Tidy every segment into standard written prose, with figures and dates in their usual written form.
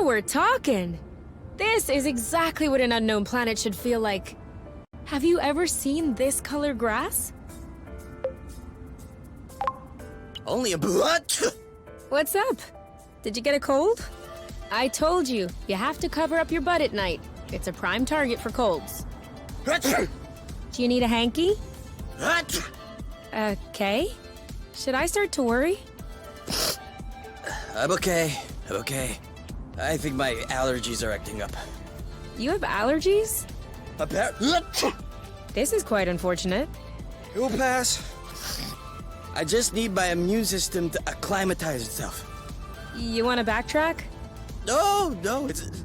Now we're talking. This is exactly what an unknown planet should feel like. Have you ever seen this color grass? Only a what? What's up? Did you get a cold? I told you, you have to cover up your butt at night. It's a prime target for colds. Do you need a hanky? Okay. Should I start to worry? I'm okay. I think my allergies are acting up. You have allergies? It This is quite unfortunate. will pass. I just need my immune system to acclimatize itself. You want to backtrack? No, it's...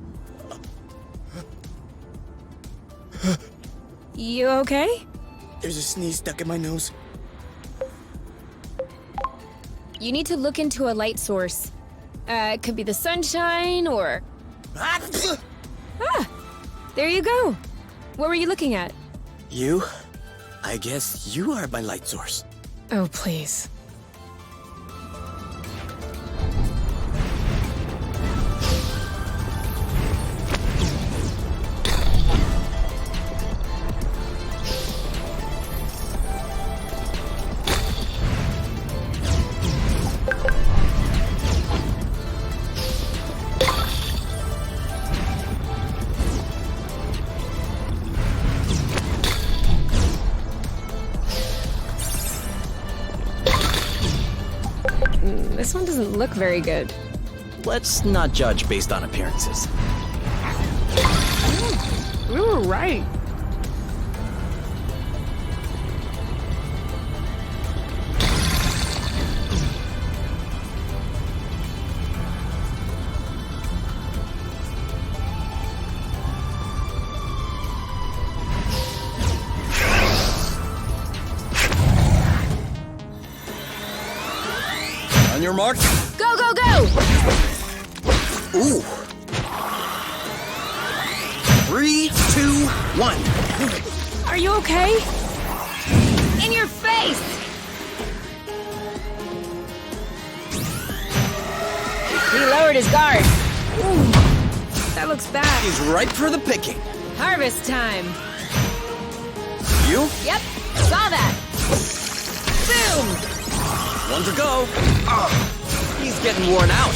You okay? There's a sneeze stuck in my nose. You need to look into a light source. It could be the sunshine or... Ah! There you go. What were you looking at? You? I guess you are my light source. Oh, please. This one doesn't look very good. Let's not judge based on appearances. We were right. On your mark. Go, go, go! Ooh. 3, 2, 1. Are you okay? In your face! He lowered his guard. Ooh, that looks bad. He's ripe for the picking. Harvest time. You? Yep, saw that. Boom! One to go. He's getting worn out.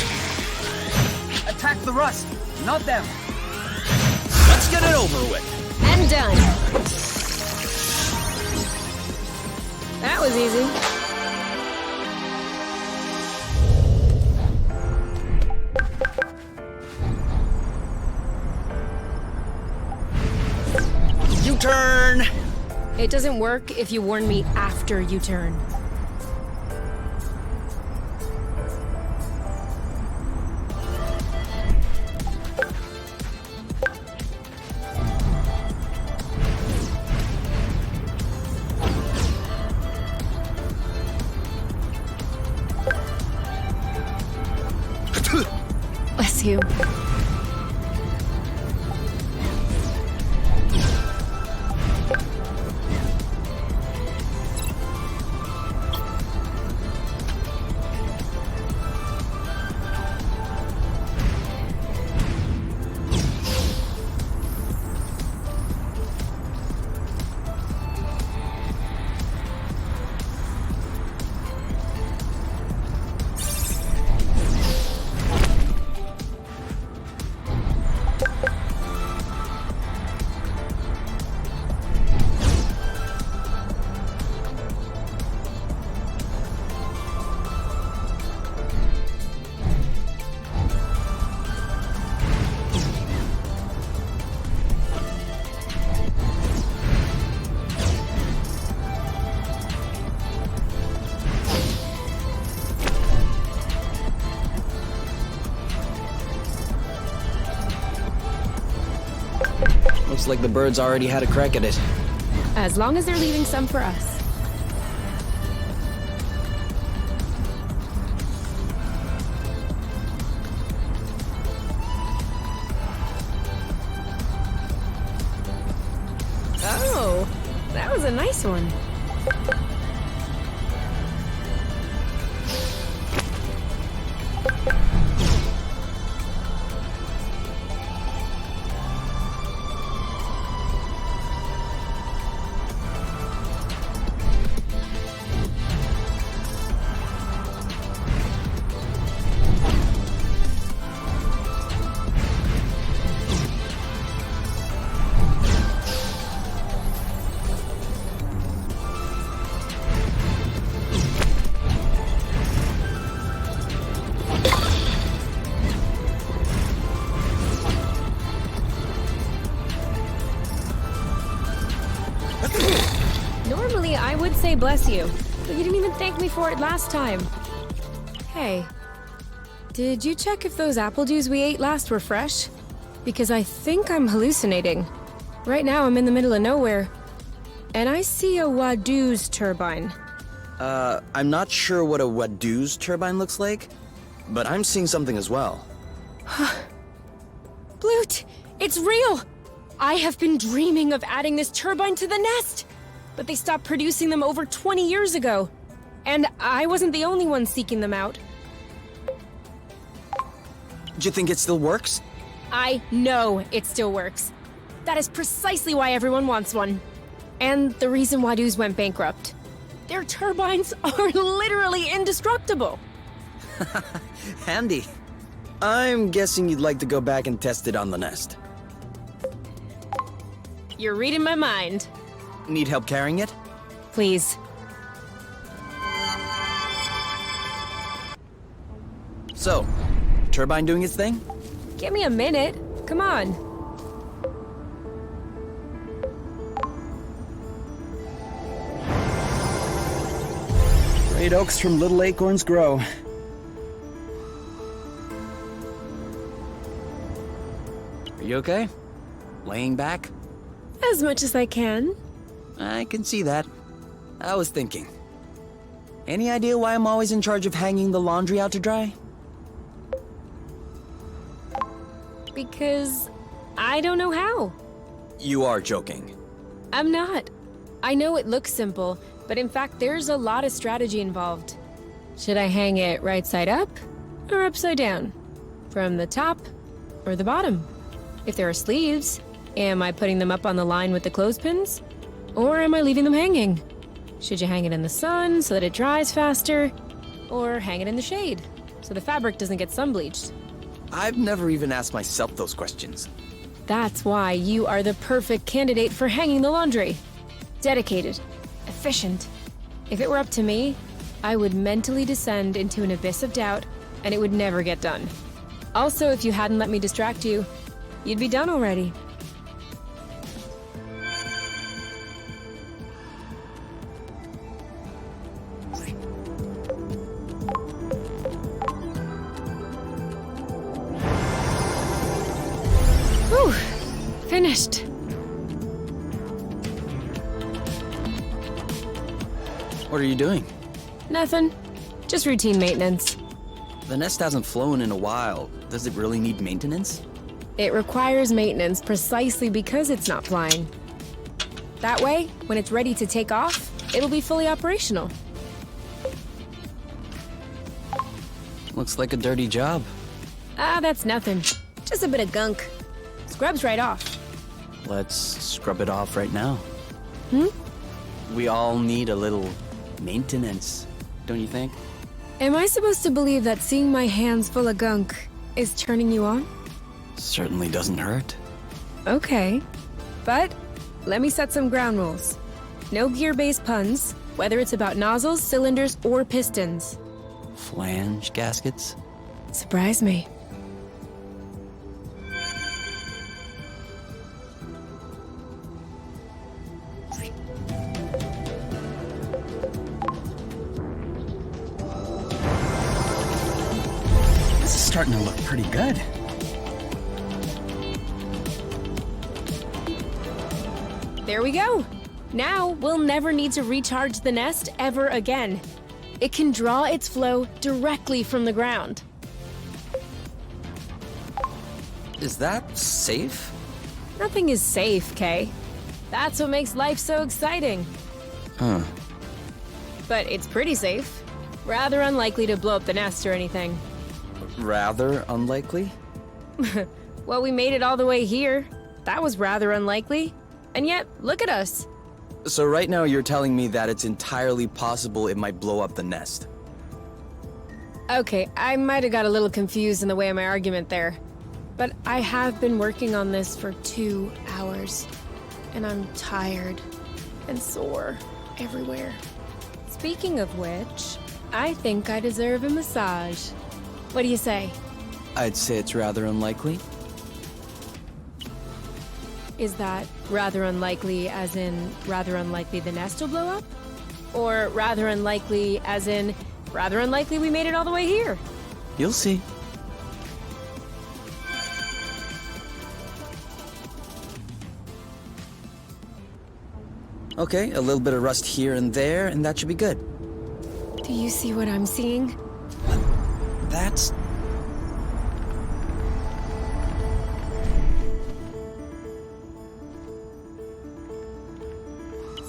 Attack the rust, not them. Let's get it over with. And done. That was easy. U-turn. It doesn't work if you warn me after you turn. Bless you. Looks like the birds already had a crack at it. As long as they're leaving some for us. Oh, that was a nice one. I would say bless you, but you didn't even thank me for it last time. Hey, did you check if those apple juice we ate last were fresh? Because I think I'm hallucinating. Right now I'm in the middle of nowhere, and I see a Wadoo's turbine. I'm not sure what a Wadoo's turbine looks like, but I'm seeing something as well. Blute, it's real! I have been dreaming of adding this turbine to the nest, but they stopped producing them over 20 years ago. And I wasn't the only one seeking them out. Do you think it still works? I know it still works. That is precisely why everyone wants one. And the reason Wadoo's went bankrupt. Their turbines are literally indestructible. Handy. I'm guessing you'd like to go back and test it on the nest. You're reading my mind. Need help carrying it? Please. So, turbine doing its thing? Give me a minute. Come on. Great oaks from little acorns grow. Are you okay? Laying back? As much as I can. I can see that. I was thinking. Any idea why I'm always in charge of hanging the laundry out to dry? Because I don't know how. You are joking. I'm not. I know it looks simple, but in fact there's a lot of strategy involved. Should I hang it right side up or upside down? From the top or the bottom? If there are sleeves, am I putting them up on the line with the clothespins? Or am I leaving them hanging? Should you hang it in the sun so that it dries faster? Or hang it in the shade so the fabric doesn't get sun bleached? I've never even asked myself those questions. That's why you are the perfect candidate for hanging the laundry. Dedicated, efficient. If it were up to me, I would mentally descend into an abyss of doubt, and it would never get done. Also, if you hadn't let me distract you, you'd be done already. Whew, finished. What are you doing? Nothing. Just routine maintenance. The nest hasn't flown in a while. Does it really need maintenance? It requires maintenance precisely because it's not flying. That way, when it's ready to take off, it'll be fully operational. Looks like a dirty job. Ah, that's nothing. Just a bit of gunk. Scrubs right off. Let's scrub it off right now. Hmm? We all need a little maintenance, don't you think? Am I supposed to believe that seeing my hands full of gunk is turning you on? Certainly doesn't hurt. Okay. But let me set some ground rules. No gear-based puns, whether it's about nozzles, cylinders, or pistons. Flange gaskets? Surprise me. This is starting to look pretty good. There we go. Now we'll never need to recharge the nest ever again. It can draw its flow directly from the ground. Is that safe? Nothing is safe, Kay. That's what makes life so exciting. Huh. But it's pretty safe. Rather unlikely to blow up the nest or anything. Rather unlikely? Well, we made it all the way here. That was rather unlikely. And yet, look at us. So right now you're telling me that it's entirely possible it might blow up the nest. Okay, I might have got a little confused in the way of my argument there. But I have been working on this for 2 hours. And I'm tired and sore everywhere. Speaking of which, I think I deserve a massage. What do you say? I'd say it's rather unlikely. Is that rather unlikely as in rather unlikely the nest will blow up? Or rather unlikely, as in, rather unlikely we made it all the way here? You'll see. Okay, a little bit of rust here and there, and that should be good. Do you see what I'm seeing? That's...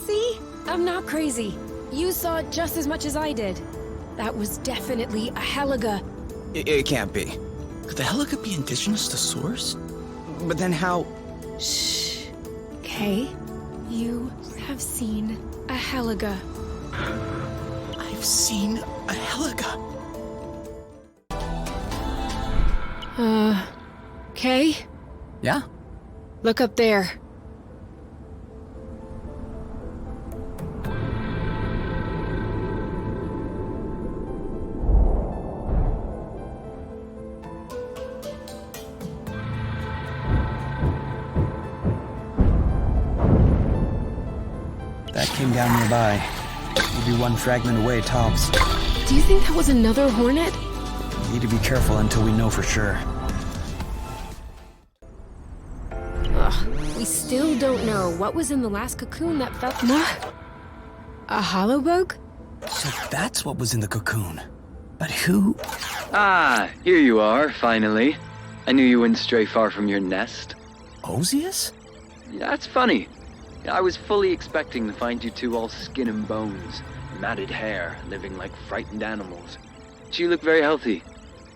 See? I'm not crazy. You saw it just as much as I did. That was definitely a heliga. It can't be. Could the heliga be indigenous to Source? But then how... Shh. Okay. You have seen a heliga. I've seen a heliga. Okay? Yeah? Look up there. That came down nearby. Maybe one fragment away, tops. Do you think that was another hornet? Need to be careful until we know for sure. Ugh, we still don't know what was in the last cocoon that fell. A hollow bug? So that's what was in the cocoon. But who? Ah, here you are, finally. I knew you wouldn't stray far from your nest. Osius? That's funny. I was fully expecting to find you two all skin and bones, matted hair, living like frightened animals. But you look very healthy.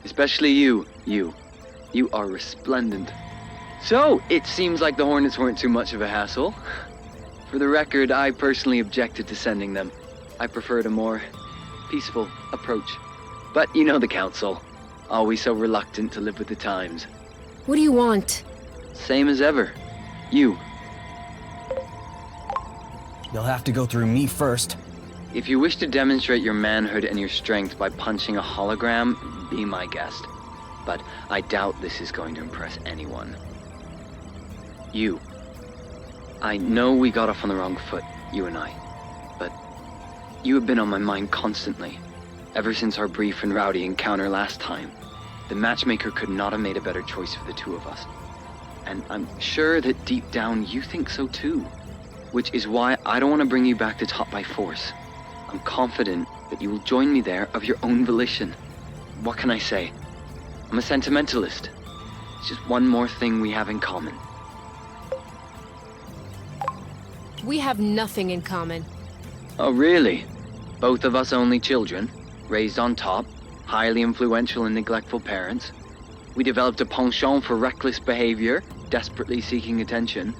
Especially you. You are resplendent. So, it seems like the hornets weren't too much of a hassle. For the record, I personally objected to sending them. I preferred a more peaceful approach. But you know the council. Always so reluctant to live with the times. What do you want? Same as ever. You. You'll have to go through me first. If you wish to demonstrate your manhood and your strength by punching a hologram, be my guest. But I doubt this is going to impress anyone. You. I know we got off on the wrong foot, you and I. But you have been on my mind constantly. Ever since our brief and rowdy encounter last time. The matchmaker could not have made a better choice for the two of us. And I'm sure that deep down you think so too. Which is why I don't want to bring you back to top by force. I'm confident that you will join me there of your own volition. What can I say? I'm a sentimentalist. It's just one more thing we have in common. We have nothing in common. Oh, really? Both of us only children, raised on top, highly influential and neglectful parents. We developed a penchant for reckless behavior, desperately seeking attention.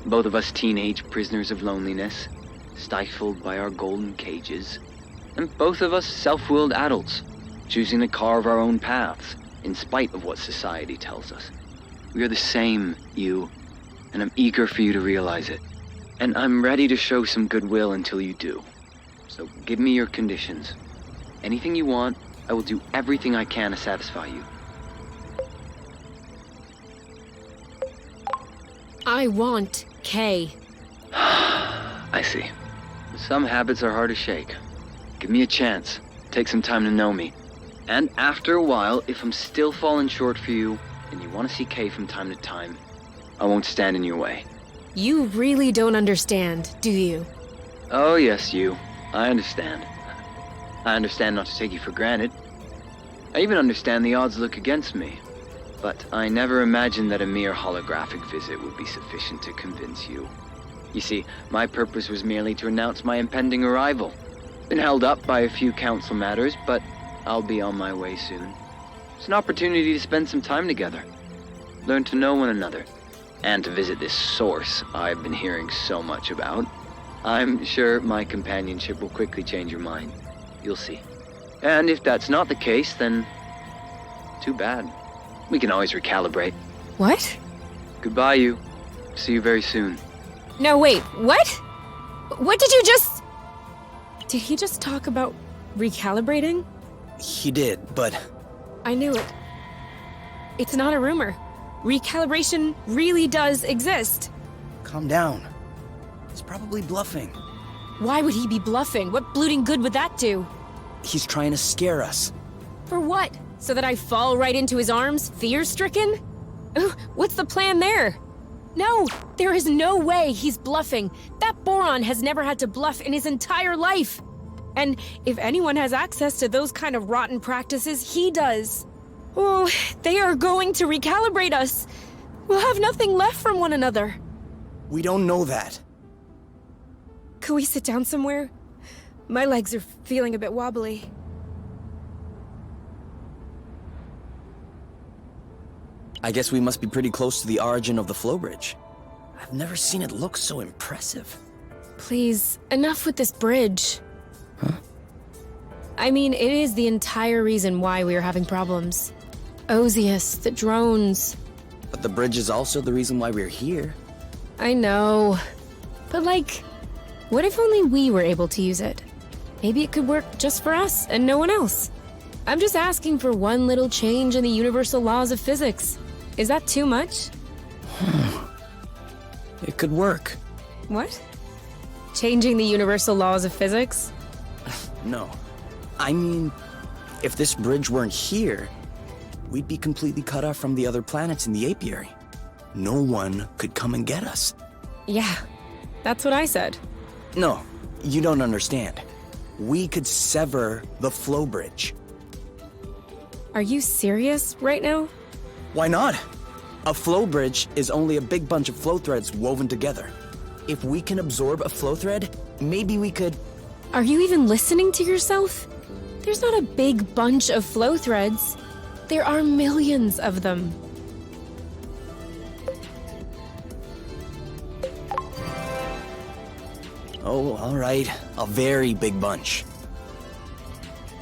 Both of us teenage prisoners of loneliness, stifled by our golden cages. And both of us self-willed adults, choosing to carve our own paths, in spite of what society tells us. We are the same, you, and I'm eager for you to realize it. And I'm ready to show some goodwill until you do. So give me your conditions. Anything you want, I will do everything I can to satisfy you. I want Kay. I see. Some habits are hard to shake. Give me a chance. Take some time to know me. And after a while, if I'm still falling short for you, and you want to see Kay from time to time, I won't stand in your way. You really don't understand, do you? Oh yes, you. I understand. I understand not to take you for granted. I even understand the odds look against me. But I never imagined that a mere holographic visit would be sufficient to convince you. You see, my purpose was merely to announce my impending arrival. Been held up by a few council matters, but I'll be on my way soon. It's an opportunity to spend some time together. Learn to know one another. And to visit this source I've been hearing so much about. I'm sure my companionship will quickly change your mind. You'll see. And if that's not the case, then too bad. We can always recalibrate. What? Goodbye, you. See you very soon. No, wait, what? What did you just... Did he just talk about recalibrating? He did, but... I knew it. It's not a rumor. Recalibration really does exist. Calm down. He's probably bluffing. Why would he be bluffing? What blooting good would that do? He's trying to scare us. For what? So that I fall right into his arms, fear-stricken? What's the plan there? No, there is no way he's bluffing. That boron has never had to bluff in his entire life. And if anyone has access to those kind of rotten practices, he does. Oh, they are going to recalibrate us. We'll have nothing left from one another. We don't know that. Could we sit down somewhere? My legs are feeling a bit wobbly. I guess we must be pretty close to the origin of the flow bridge. I've never seen it look so impressive. Please, enough with this bridge. Huh? I mean, it is the entire reason why we are having problems. Ozius, the drones. But the bridge is also the reason why we're here. I know. But like, what if only we were able to use it? Maybe it could work just for us and no one else. I'm just asking for one little change in the universal laws of physics. Is that too much? It could work. What? Changing the universal laws of physics? No. I mean, if this bridge weren't here, we'd be completely cut off from the other planets in the apiary. No one could come and get us. Yeah, that's what I said. No, you don't understand. We could sever the flow bridge. Are you serious right now? Why not? A flow bridge is only a big bunch of flow threads woven together. If we can absorb a flow thread, maybe we could... Are you even listening to yourself? There's not a big bunch of flow threads. There are millions of them. Oh, all right. A very big bunch.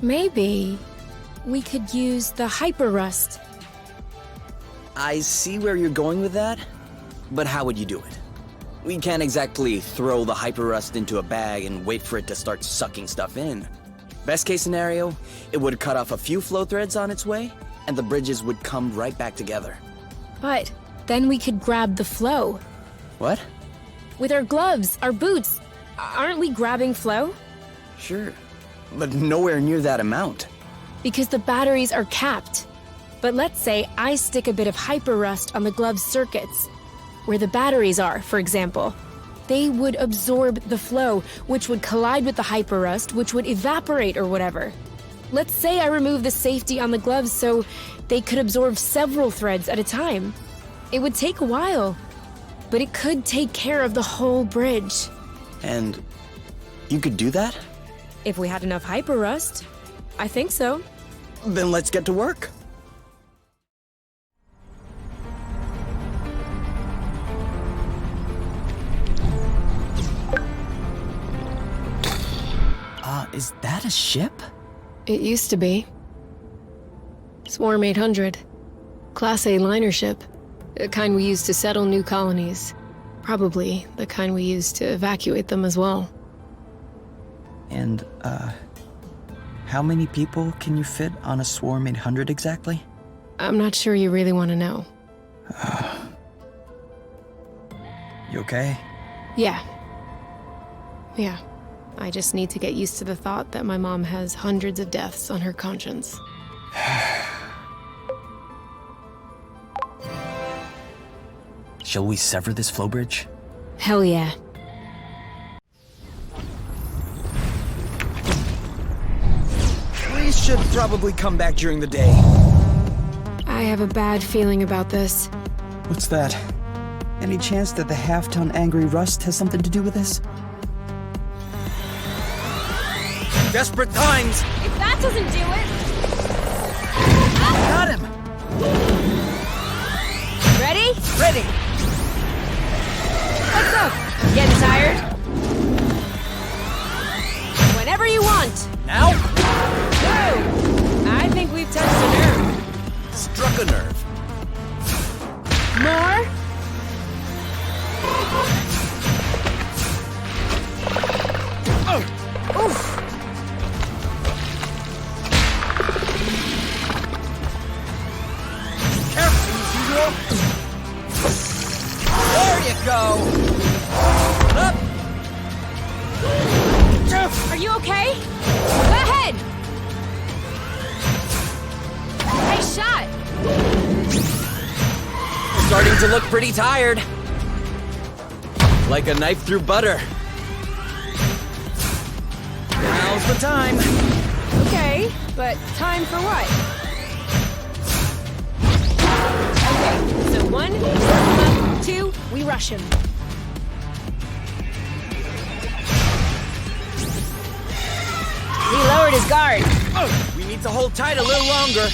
Maybe we could use the hyper-rust. I see where you're going with that, but how would you do it? We can't exactly throw the hyper-rust into a bag and wait for it to start sucking stuff in. Best case scenario, it would cut off a few flow threads on its way, and the bridges would come right back together. But then we could grab the flow. What? With our gloves, our boots. Aren't we grabbing flow? Sure, but nowhere near that amount. Because the batteries are capped. But let's say I stick a bit of hyper-rust on the glove's circuits. Where the batteries are, for example. They would absorb the flow, which would collide with the hyper-rust, which would evaporate or whatever. Let's say I remove the safety on the gloves so they could absorb several threads at a time. It would take a while, but it could take care of the whole bridge. And you could do that? If we had enough hyper-rust. I think so. Then let's get to work. Is that a ship? It used to be. Swarm 800. Class A liner ship. The kind we use to settle new colonies. Probably the kind we use to evacuate them as well. And, how many people can you fit on a Swarm 800 exactly? I'm not sure you really want to know. You okay? Yeah. I just need to get used to the thought that my mom has hundreds of deaths on her conscience. Shall we sever this flow bridge? Hell yeah. We should probably come back during the day. I have a bad feeling about this. What's that? Any chance that the half-ton angry rust has something to do with this? Desperate times! If that doesn't do it... Got him! Ready? Ready! What's up? Getting tired? Whenever you want. Now? Whoa! I think we've touched a nerve. Struck a nerve. More? Oof! Careful, as usual. There you go! Up! to look pretty tired. Like a knife through butter. Now's the time. Okay, but time for what? Okay, so 1, we start him up, 2, we rush him. He lowered his guard. Oh, we need to hold tight a little longer.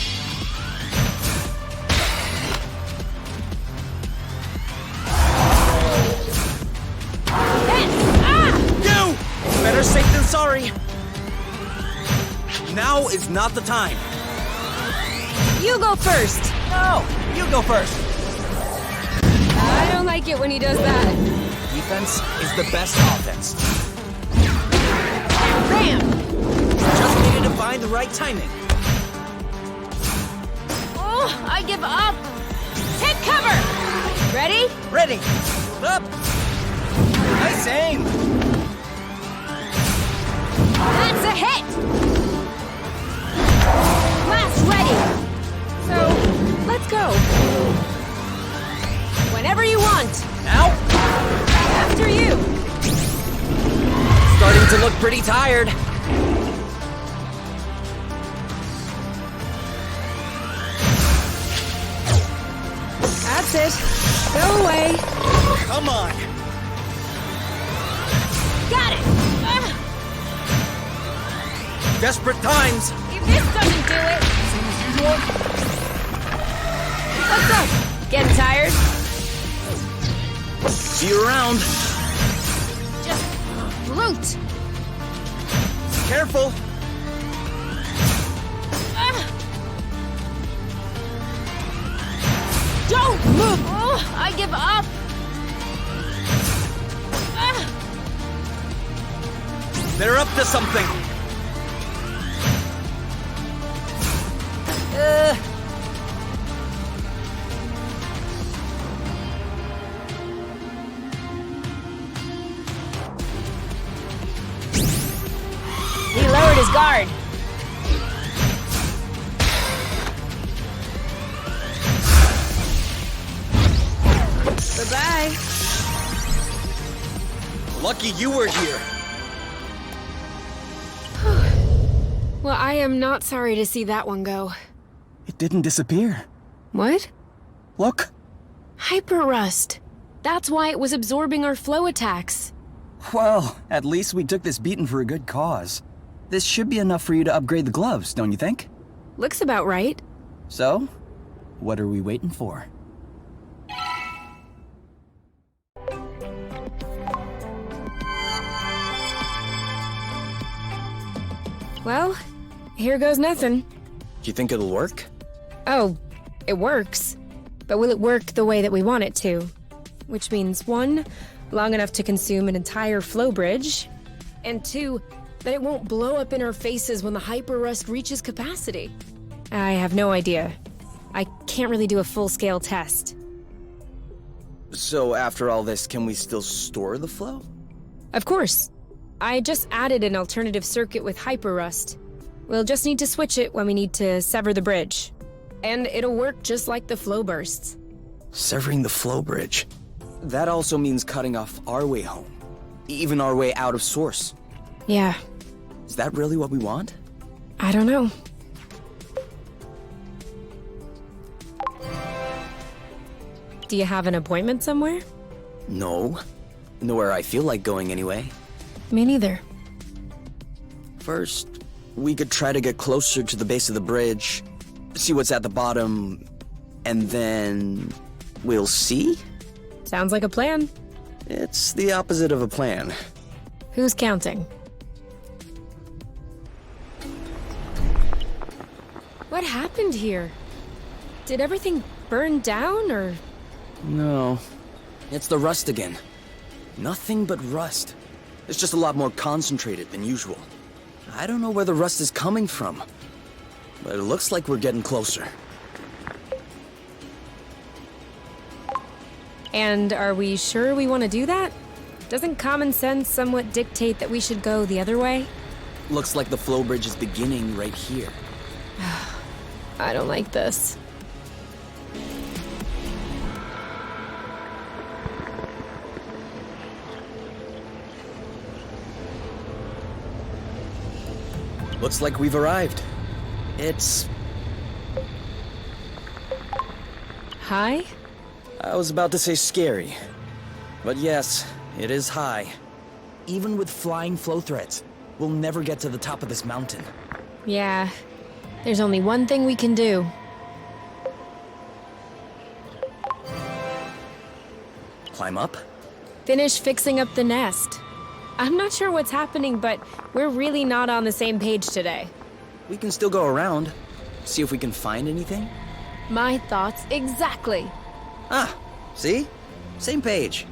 You! Better safe than sorry. Now is not the time. You go first. No, you go first. I don't like it when he does that. Defense is the best offense. Bam! Just needed to find the right timing. Oh, I give up. Take cover. Ready? Ready. Up. Nice aim. That's a hit. Blast ready. So, let's go. Whenever you want. Now? After you. Starting to look pretty tired. That's it. Go away. Come on. Got it. Desperate times. If this doesn't do it. What's up? Getting tired? See you around. Just brute. Careful. Don't move! Oh, I give up! They're up to something. He lowered his guard. Bye-bye. Lucky you were here. Well, I am not sorry to see that one go. It didn't disappear. What? Look. Hyper rust. That's why it was absorbing our flow attacks. Well, at least we took this beating for a good cause. This should be enough for you to upgrade the gloves, don't you think? Looks about right. So, what are we waiting for? Well, here goes nothing. Do you think it'll work? Oh, it works. But will it work the way that we want it to? Which means 1, long enough to consume an entire flow bridge, and 2, that it won't blow up in our faces when the hyper rust reaches capacity. I have no idea. I can't really do a full-scale test. So after all this, can we still store the flow? Of course. I just added an alternative circuit with hyper rust. We'll just need to switch it when we need to sever the bridge. And it'll work just like the flow bursts. Severing the flow bridge. That also means cutting off our way home. Even our way out of source. Yeah, Is that really what we want? I don't know. Do you have an appointment somewhere? No. Nowhere I feel like going anyway. Me neither. First, we could try to get closer to the base of the bridge, see what's at the bottom, and then we'll see? Sounds like a plan. It's the opposite of a plan. Who's counting? What happened here? Did everything burn down, or...? No. It's the rust again. Nothing but rust. It's just a lot more concentrated than usual. I don't know where the rust is coming from, but it looks like we're getting closer. And are we sure we want to do that? Doesn't common sense somewhat dictate that we should go the other way? Looks like the flow bridge is beginning right here. I don't like this. Looks like we've arrived. It's... Hi? I was about to say scary. But yes, it is high. Even with flying flow threads, we'll never get to the top of this mountain. Yeah. There's only one thing we can do. Climb up? Finish fixing up the nest. I'm not sure what's happening, but we're really not on the same page today. We can still go around. See if we can find anything. My thoughts exactly. Ah, see? Same page.